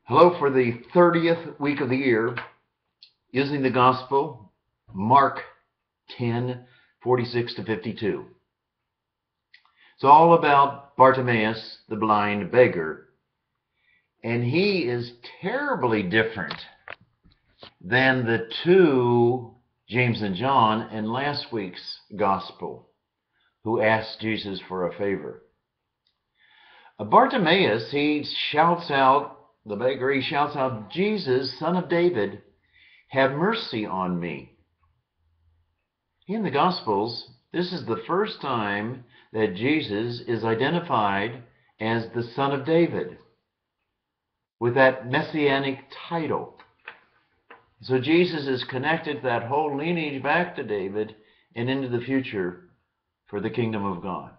Hello for the 30th week of the year, using the Gospel, Mark 10:46 to 52. It's all about Bartimaeus, the blind beggar, and he is terribly different than the two, James and John, in last week's Gospel, who asked Jesus for a favor. Bartimaeus, he shouts out, the beggar, he shouts out, "Jesus, Son of David, have mercy on me." In the Gospels, this is the first time that Jesus is identified as the Son of David, with that messianic title. So Jesus is connected that whole lineage back to David and into the future for the kingdom of God.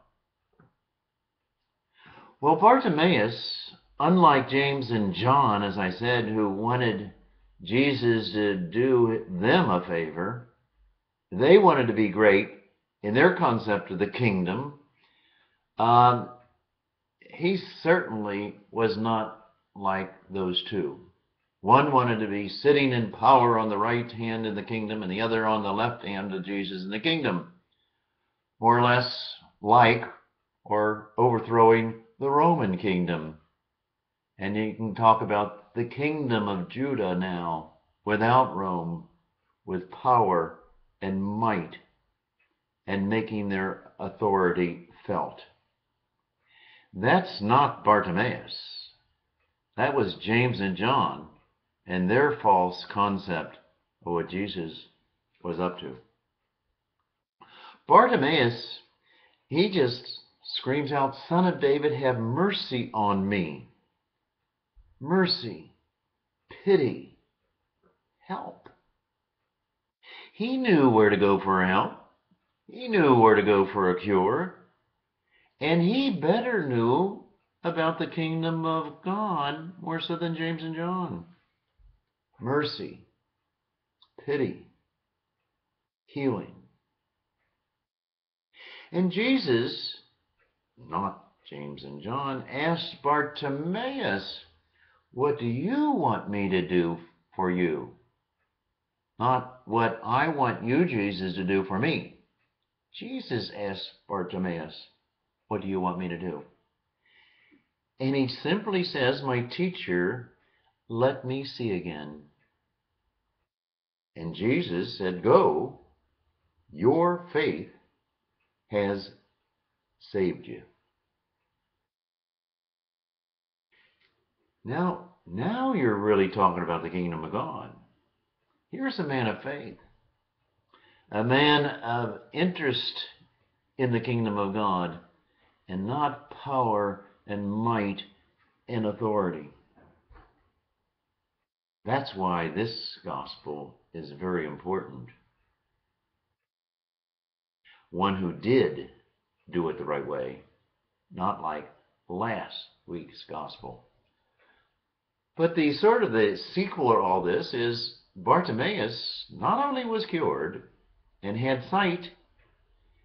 Well, Bartimaeus, unlike James and John, as I said, who wanted Jesus to do them a favor, they wanted to be great in their concept of the kingdom. He certainly was not like those two. One wanted to be sitting in power on the right hand in the kingdom, and the other on the left hand of Jesus in the kingdom, more or less like or overthrowing the Roman kingdom. And you can talk about the kingdom of Judah now, without Rome, with power and might, and making their authority felt. That's not Bartimaeus. That was James and John and their false concept of what Jesus was up to. Bartimaeus, he just screams out, "Son of David, have mercy on me." Mercy, pity, help. He knew where to go for help. He knew where to go for a cure. And he better knew about the kingdom of God more so than James and John. Mercy, pity, healing. And Jesus, not James and John, asked Bartimaeus, "What do you want me to do for you?" Not what I want you, Jesus, to do for me. Jesus asked Bartimaeus, "What do you want me to do?" And he simply says, "My teacher, let me see again." And Jesus said, "Go, your faith has saved you." Now you're really talking about the kingdom of God. Here's a man of faith, a man of interest in the kingdom of God, and not power and might and authority. That's why this gospel is very important. One who did do it the right way, not like last week's gospel. But the sequel of all this is Bartimaeus not only was cured and had sight,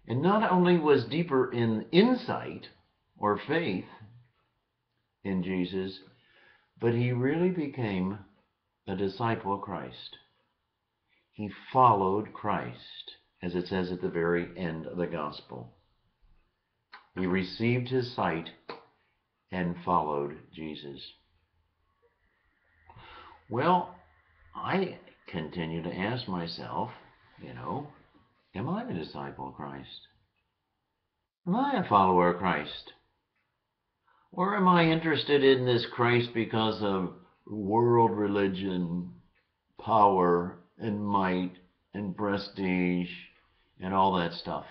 and not only was deeper in insight or faith in Jesus, but he really became a disciple of Christ. He followed Christ, as it says at the very end of the gospel. He received his sight and followed Jesus. Well, I continue to ask myself, am I a disciple of Christ? Am I a follower of Christ? Or am I interested in this Christ because of world religion, power and might and prestige and all that stuff?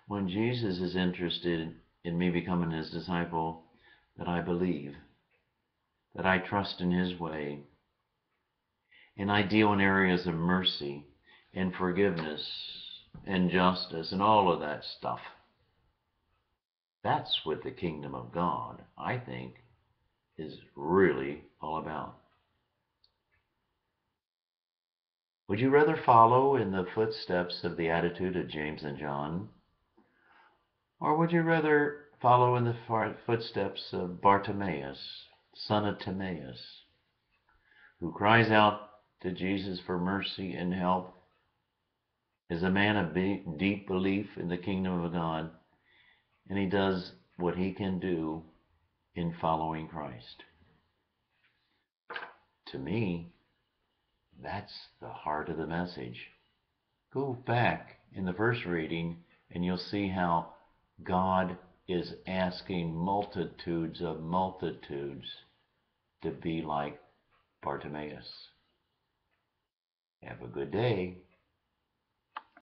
When Jesus is interested in me becoming his disciple, that I believe, that I trust in his way, and I deal in areas of mercy and forgiveness and justice and all of that stuff. That's what the kingdom of God, I think, is really all about. Would you rather follow in the footsteps of the attitude of James and John? Or would you rather follow in the footsteps of Bartimaeus, son of Timaeus, who cries out to Jesus for mercy and help, is a man of deep belief in the kingdom of God, and he does what he can do in following Christ. To me, that's the heart of the message. Go back in the first reading and you'll see how God is asking multitudes of multitudes to be like Bartimaeus. Have a good day.